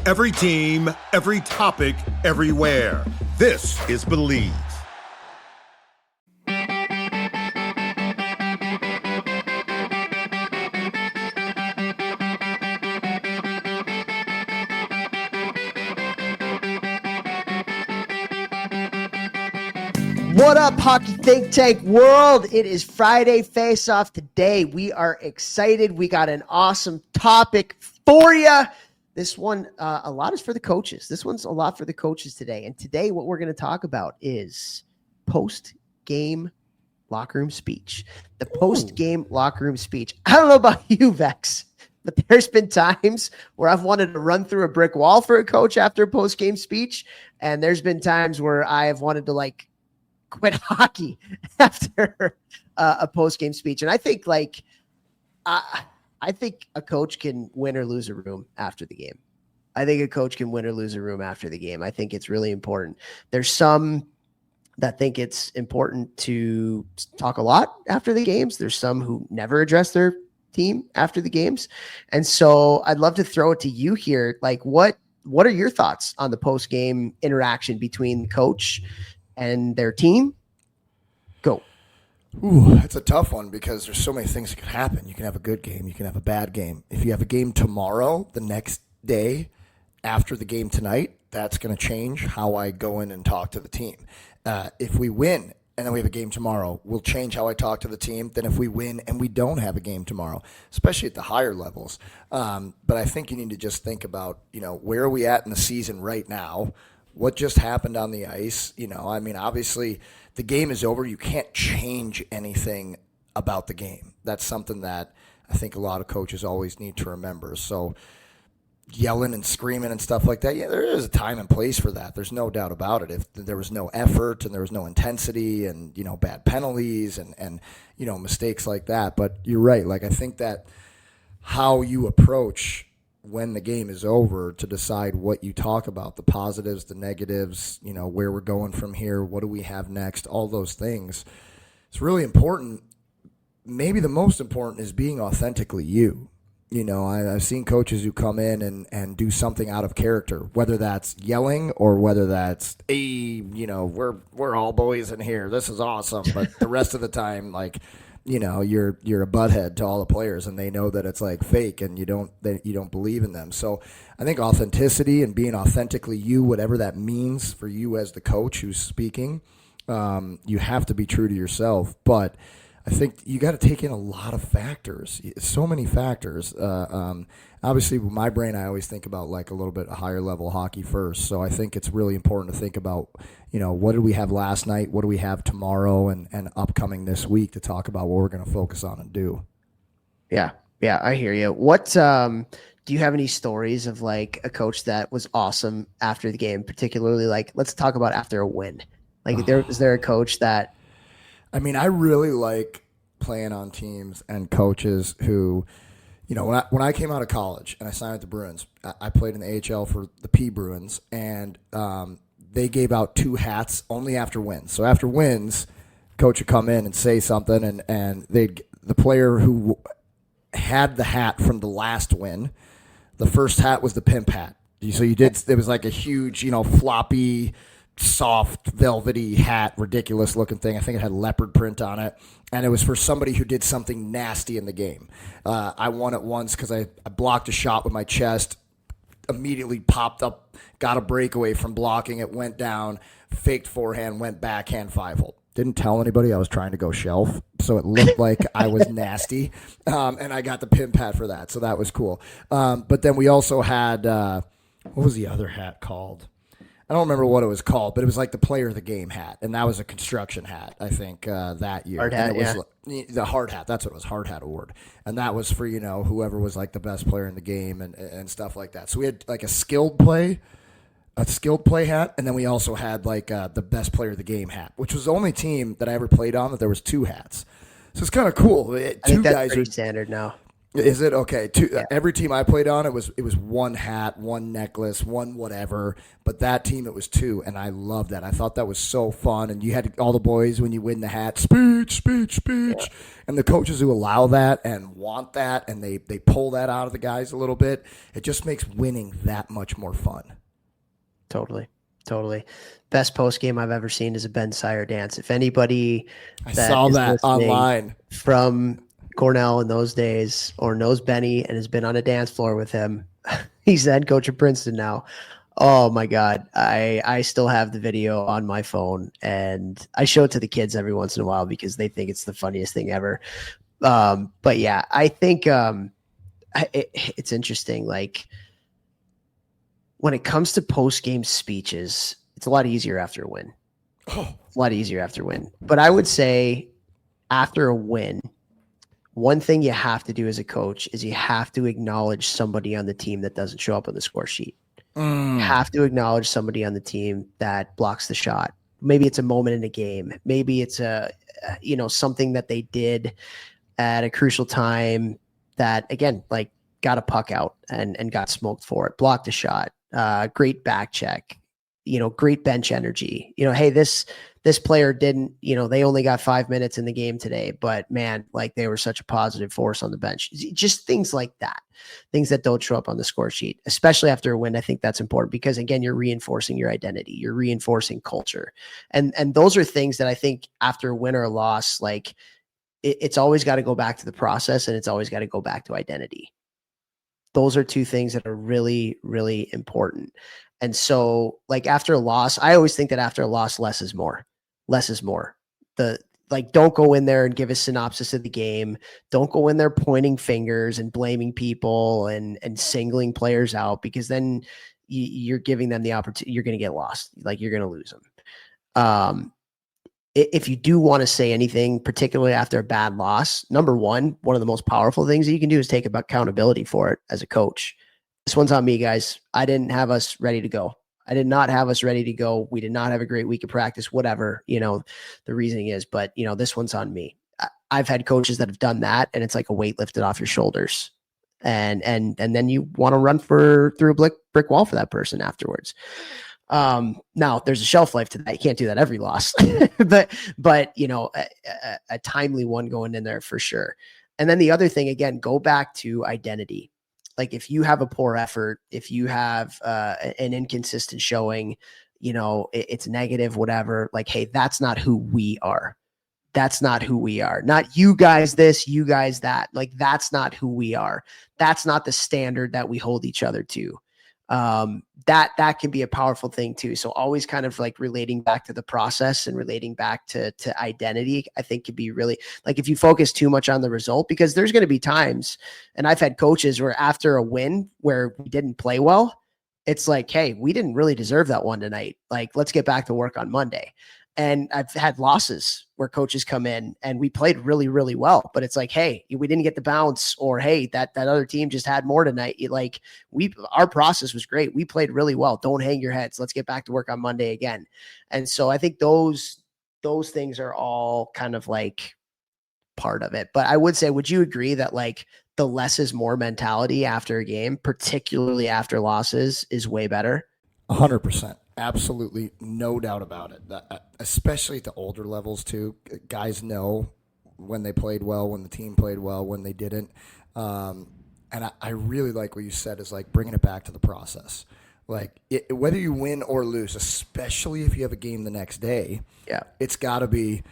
Every team, every topic, everywhere. This is Believe. What up, Hockey Think Tank world? It is Friday Face-Off today. We are excited. We got an awesome topic for you. This one, a lot is for the coaches. This one's a lot for the coaches today. And today what we're going to talk about is post-game locker room speech. The post-game locker room speech. I don't know about you, Vex, but there's been times where I've wanted to run through a brick wall for a coach after a post-game speech. And there's been times where I have wanted to quit hockey after a post-game speech. And I think I think a coach can win or lose a room after the game. I think a coach can win or lose a room after the game. I think it's really important. There's some that think it's important to talk a lot after the games. There's some who never address their team after the games. And so I'd love to throw it to you here. What are your thoughts on the post-game interaction between the coach and their team? Go. Ooh, that's a tough one because there's so many things that can happen. You can have a good game. You can have a bad game. If you have a game tomorrow, the next day after the game tonight, that's going to change how I go in and talk to the team. If we win and then we have a game tomorrow, we'll change how I talk to the team than if we win and we don't have a game tomorrow, especially at the higher levels. But I think you need to just think about, where are we at in the season right now? What just happened on the ice? Obviously the game is over. You can't change anything about the game. That's something that I think a lot of coaches always need to remember. So yelling and screaming and stuff like that, yeah, there is a time and place for that. There's no doubt about it. If there was no effort and there was no intensity and, bad penalties and mistakes like that. But you're right. I think that how you approach when the game is over to decide what you talk about, the positives, the negatives, where we're going from here, what do we have next, all those things. It's really important. Maybe the most important is being authentically you. I've seen coaches who come in and do something out of character, whether that's yelling or whether that's, hey, we're all boys in here. This is awesome. But the rest of the time, you're a butthead to all the players, and they know that it's fake, and you don't believe in them. So I think authenticity and being authentically you, whatever that means for you as the coach who's speaking, you have to be true to yourself. But I think you got to take in a lot of factors, so many factors. Obviously, with my brain, I always think about a little bit higher level hockey first. So I think it's really important to think about, what did we have last night? What do we have tomorrow and upcoming this week to talk about what we're going to focus on and do? Yeah, I hear you. What do you have any stories of a coach that was awesome after the game, particularly let's talk about after a win? Is there a coach that? I really like playing on teams and coaches who, when I came out of college and I signed with the Bruins, I played in the AHL for the P Bruins, and they gave out 2 hats only after wins. So after wins, coach would come in and say something, and the player who had the hat from the last win, the first hat was the pimp hat. So it was a huge, floppy, soft, velvety hat, ridiculous looking thing. I think it had leopard print on it, and it was for somebody who did something nasty in the game. I won it once because I blocked a shot with my chest, immediately popped up, got a breakaway from blocking it, went down, faked forehand, went backhand 5-hole. Didn't tell anybody I was trying to go shelf, so it looked like I was nasty, and I got the pimp hat for that, so that was cool. But then we also had, what was the other hat called? I don't remember what it was called, but it was the player of the game hat, and that was a construction hat, I think, that year. Hard hat, the hard hat, that's what it was, hard hat award. And that was for, whoever was the best player in the game and stuff like that. So we had a skilled play hat, and then we also had the best player of the game hat, which was the only team that I ever played on that there was 2 hats. So it's kind of cool. I think that's pretty standard now. Is it okay? Yeah. Every team I played on, it was one hat, one necklace, one whatever. But that team, it was two, and I loved that. I thought that was so fun. And you had all the boys when you win the hat, speech, speech, speech, and the coaches who allow that and want that, and they pull that out of the guys a little bit. It just makes winning that much more fun. Totally. Best post game I've ever seen is a Ben Sire dance. If anybody I saw that online from Cornell in those days or knows Benny and has been on a dance floor with him, he's the head coach of Princeton now. Oh my God. I still have the video on my phone, and I show it to the kids every once in a while because they think it's the funniest thing ever. But yeah, I think it's interesting. Like, when it comes to post-game speeches, it's a lot easier after a win. It's a lot easier after a win. But I would say after a win, one thing you have to do as a coach is you have to acknowledge somebody on the team that doesn't show up on the score sheet. You have to acknowledge somebody on the team that blocks the shot. Maybe it's a moment in a game. Maybe it's something that they did at a crucial time that, again, like, got a puck out and got smoked for it, blocked a shot. Great back check, great bench energy. Hey, this player didn't, they only got 5 minutes in the game today, but man, like, they were such a positive force on the bench. Just things like that, things that don't show up on the score sheet, especially after a win. I think that's important because, again, you're reinforcing your identity, you're reinforcing culture. And those are things that I think after a win or a loss, like, it's always got to go back to the process, and it's always got to go back to identity. Those are two things that are really, really important. And so, like, after a loss, I always think that after a loss, less is more. Less is more. Don't go in there and give a synopsis of the game. Don't go in there pointing fingers and blaming people and singling players out, because then you're giving them the opportunity. You're going to get lost. Like, you're going to lose them. If you do want to say anything, particularly after a bad loss, number one of the most powerful things that you can do is take accountability for it as a coach. This one's on me, guys. I didn't have us ready to go. I did not have us ready to go. We did not have a great week of practice, whatever, the reasoning is, but this one's on me. I've had coaches that have done that, and it's like a weight lifted off your shoulders. And then you want to run through a brick wall for that person afterwards. Now there's a shelf life to that. You can't do that every loss, but a timely one going in there for sure. And then the other thing, again, go back to identity. Like, if you have a poor effort, if you have an inconsistent showing, it's negative, whatever, like, hey, that's not who we are. That's not who we are. Not you guys this, you guys that. Like, that's not who we are. That's not the standard that we hold each other to. That can be a powerful thing too. So always kind of like relating back to the process and relating back to identity, I think could be really, like, if you focus too much on the result, because there's going to be times, and I've had coaches where after a win where we didn't play well, it's like, hey, we didn't really deserve that one tonight. Like, let's get back to work on Monday. And I've had losses where coaches come in and we played really, really well, but it's like, hey, we didn't get the bounce, or hey, that other team just had more tonight. Our process was great. We played really well. Don't hang your heads. Let's get back to work on Monday again. And so I think those things are all kind of like part of it. But I would say, would you agree that, like, the less is more mentality after a game, particularly after losses, is way better? 100%. Absolutely, no doubt about it. Especially at the older levels too, guys know when they played well, when the team played well, when they didn't. And I really like what you said, is like bringing it back to the process. Like, whether you win or lose, especially if you have a game the next day, it's got to be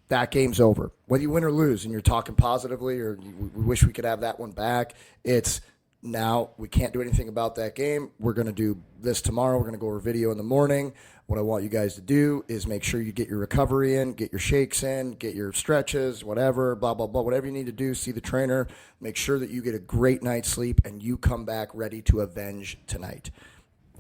that game's over. Whether you win or lose, and you're talking positively, or we wish we could have that one back, it's now we can't do anything about that game. We're going to do this tomorrow. We're going to go over video in the morning. What I want you guys to do is make sure you get your recovery in, get your shakes in, get your stretches, whatever, blah, blah, blah, whatever you need to do. See the trainer. Make sure that you get a great night's sleep and you come back ready to avenge tonight.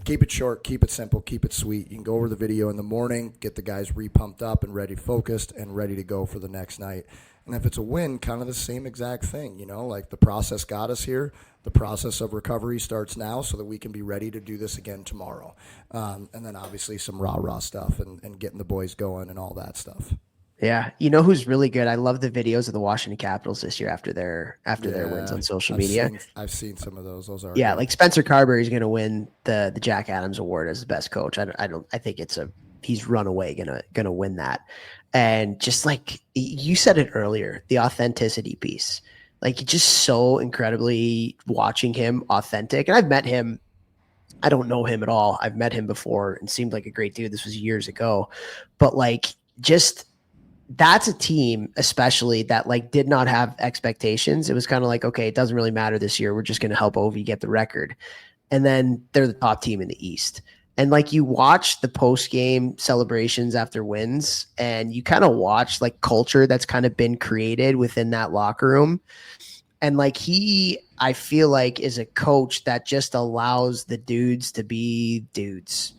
Keep it short, keep it simple, keep it sweet. You can go over the video in the morning, get the guys re-pumped up and ready, focused, and ready to go for the next night. And if it's a win, kind of the same exact thing, like the process got us here. The process of recovery starts now so that we can be ready to do this again tomorrow. And then obviously some rah-rah stuff and getting the boys going and all that stuff. Yeah. You know who's really good? I love the videos of the Washington Capitals this year after their wins on social media. I've seen some of those. Those are Yeah, good. like Spencer Carberry is going to win the Jack Adams Award as the best coach. I think he's runaway gonna win that. And just like you said it earlier, the authenticity piece, like just so incredibly watching him authentic. And I've met him. I don't know him at all. I've met him before and seemed like a great dude. This was years ago, but like just that's a team especially that like did not have expectations. It was kind of like, okay, it doesn't really matter this year. We're just going to help Ovi get the record. And then they're the top team in the East. And like you watch the post game celebrations after wins and you kind of watch like culture that's kind of been created within that locker room. And like I feel like is a coach that just allows the dudes to be dudes.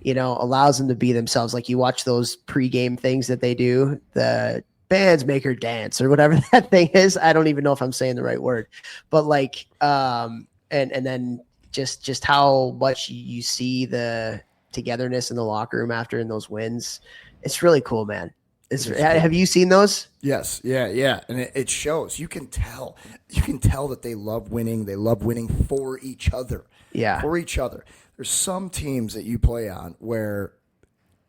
Allows them to be themselves. Like you watch those pregame things that they do, the bands make her dance or whatever that thing is. I don't even know if I'm saying the right word, but like, and then just how much you see the togetherness in the locker room after in those wins. It's really cool, man. Have you seen those? Yes. Yeah. And it shows. You can tell that they love winning. They love winning for each other. Yeah. For each other. There's some teams that you play on where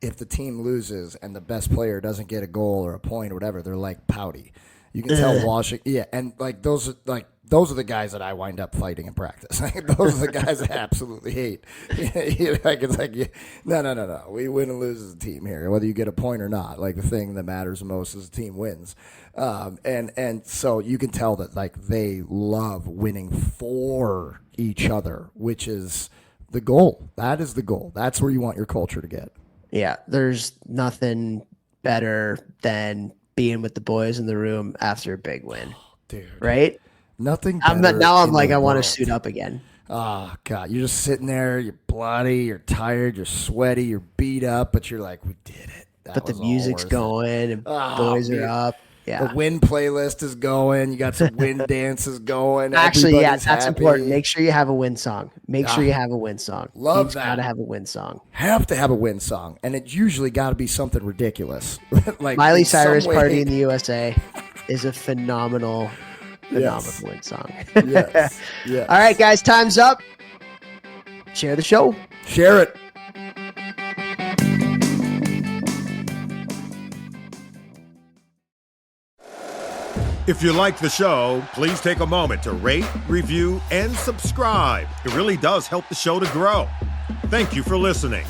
if the team loses and the best player doesn't get a goal or a point or whatever, they're like pouty. You can tell Washington. Yeah, and like those are the guys that I wind up fighting in practice. Those are the guys I absolutely hate. It's like no. We win and lose as a team here, whether you get a point or not. Like the thing that matters most is the team wins. And so you can tell that like they love winning for each other, which is the goal. That is the goal. That's where you want your culture to get. Yeah, there's nothing better than being with the boys in the room after a big win. Dude. Right? Nothing I'm like, I want to suit up again. Oh, God. You're just sitting there. You're bloody. You're tired. You're sweaty. You're beat up. But you're like, we did it. But the music's going and boys are up. Yeah. The win playlist is going. You got some win dances going. Actually, yeah, that's happy. important. Make sure you have a win song. Love Team's that. Got to have a win song. Have to have a win song. And it's usually got to be something ridiculous. Like Miley Cyrus Party in the USA is a phenomenal win song. Yes. All right, guys, time's up. Share the show. Share it. If you like the show, please take a moment to rate, review, and subscribe. It really does help the show to grow. Thank you for listening.